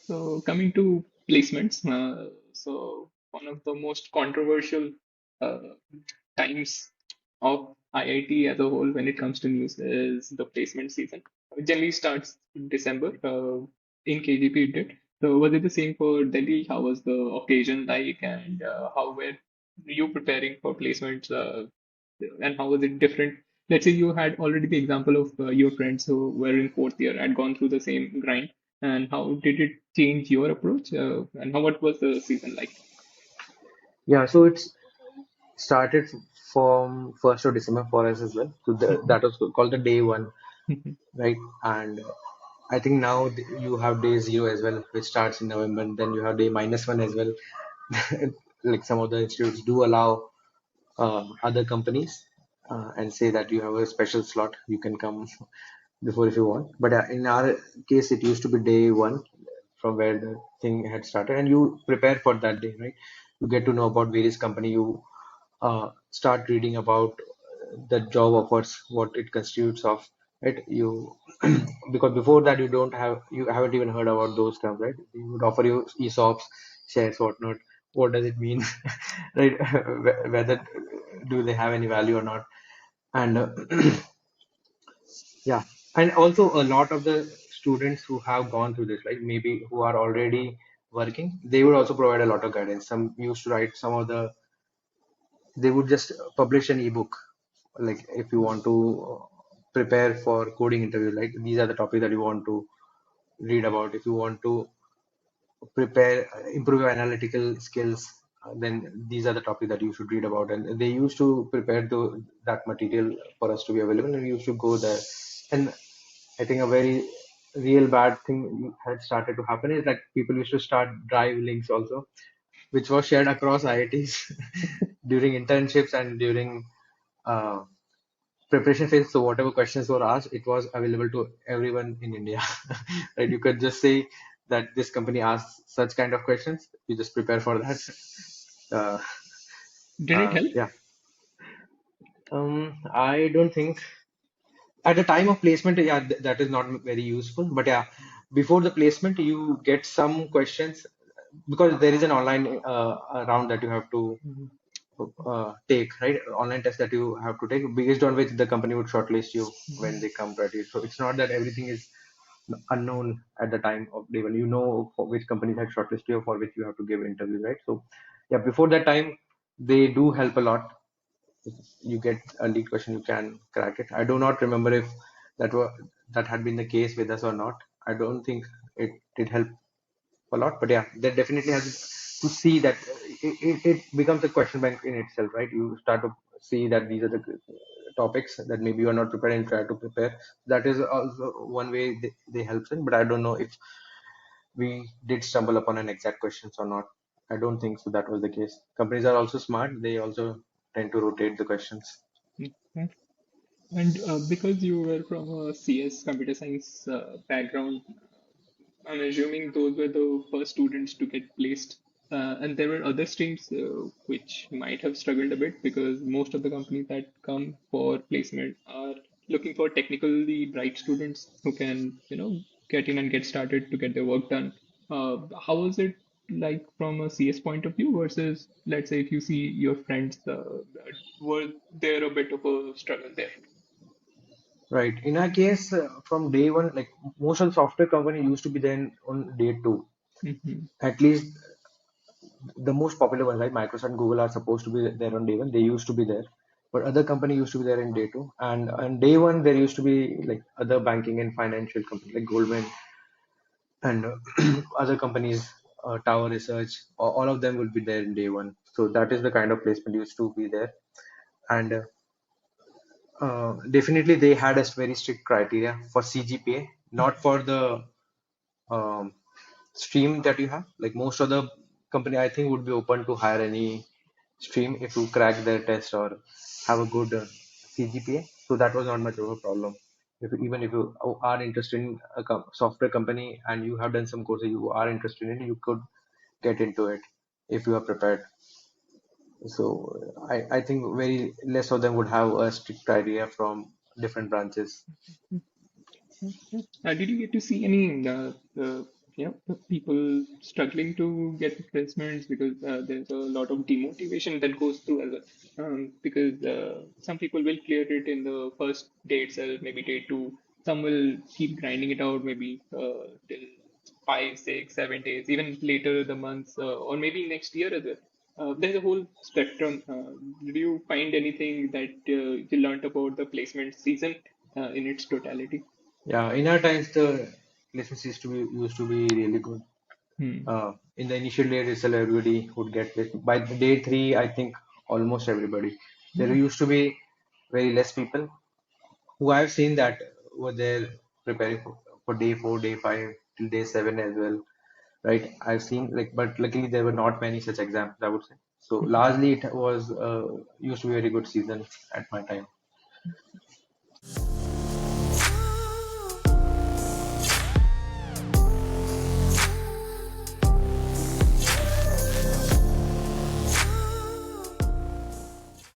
So coming to placements, so one of the most controversial uh, times of IIT as a whole when it comes to news is the placement season. It generally starts in December. In KGP it did. So was it the same for Delhi? How was the occasion like, and how were you preparing for placements? And how was it different? Let's say you had already the example of your friends who were in fourth year had gone through the same grind, and how did it change your approach? And how what was the season like? Yeah, so it's started from 1st of December for us as well. So Mhm. that was called the day one, right? And I think now you have day zero as well, which starts in November. And then you have day minus one as well. Like some of the institutes do allow other companies and say that you have a special slot, you can come before if you want. But in our case, it used to be day one from where the thing had started, and you prepare for that day, right? You get to know about various company. You start reading about the job offers, what it constitutes of. Right? You because before that you haven't even heard about those terms, right? They would offer you ESOPs, shares, whatnot. What does it mean, right? Whether do they have any value or not? And yeah, and also a lot of the students who have gone through this, like maybe who are already working, they would also provide a lot of guidance. Some used to write some of the, they would just publish an ebook, like if you want to prepare for coding interview, like these are the topics that you want to read about. If you want to prepare, improve your analytical skills, then these are the topics that you should read about. And they used to prepare that material for us to be available, and we used to go there. And I think a very real bad thing had started to happen is that people used to start drive links also, which was shared across IITs during internships and during uh, preparation phase. So whatever questions were asked, it was available to everyone in India. Right? You could just say that this company asks such kind of questions. You just prepare for that. Uh, Did it help? yeah. I don't think at the time of placement, yeah, that is not very useful. But yeah, before the placement, you get some questions because there is an online round that you have to take, right? Online test that you have to take, based on which the company would shortlist you when they come to it. So it's not that everything is unknown at the time of day one. You know for which companies have shortlisted you, for which you have to give interviews, right? So yeah, before that time, they do help a lot. If you get a lead question, you can crack it. I do not remember if that had been the case with us or not. I don't think it did help a lot, but yeah, that definitely has to see that it becomes a question bank in itself, right? You start to see that these are the topics that maybe you are not prepared and try to prepare. That is also one way they help in, but I don't know if we did stumble upon an exact questions or not. I don't think so that was the case. Companies are also smart. They also tend to rotate the questions. Mhm. And because you were from a CS computer science background, I'm assuming those were the first students to get placed. And there were other streams which might have struggled a bit because most of the companies that come for placement are looking for technically bright students who can, get in and get started to get their work done. How was it like from a CS point of view versus, let's say, if you see your friends, were there a bit of a struggle there? Right. In our case, from day one, like most of the software company used to be there on day two. Hmm. At least the most popular ones, like Microsoft and Google, are supposed to be there on day one. They used to be there, but other company used to be there in day two. And on day one, there used to be like other banking and financial companies like Goldman and other companies, Tower Research. All of them will be there in day one. So that is the kind of placement used to be there. And definitely, they had a very strict criteria for CGPA, not for the um, stream that you have. Like most of the company, I think would be open to hire any stream if you crack their test or have a good CGPA. So that was not much of a problem. Even if you are interested in a software company and you have done some courses you are interested in, you could get into it if you are prepared. So I think very less of them would have a strict criteria from different branches. Did you get to see any Yeah, people struggling to get placements because there's a lot of demotivation that goes through as well. Because some people will clear it in the first day itself, maybe day two. Some will keep grinding it out, maybe till 5, 6, 7 days, even later the months, or maybe next year as well. There's a whole spectrum. Did you find anything that you learned about the placement season in its totality? Yeah, in our times the placements used to be really good. Hmm. In the initial days itself, everybody would get it. By the day three, I think almost everybody. There used to be very less people who I've seen that were there preparing for day four, day five, till day seven as well. Right? I've seen like, but luckily there were not many such examples, I would say. So largely it was used to be a very good season at my time.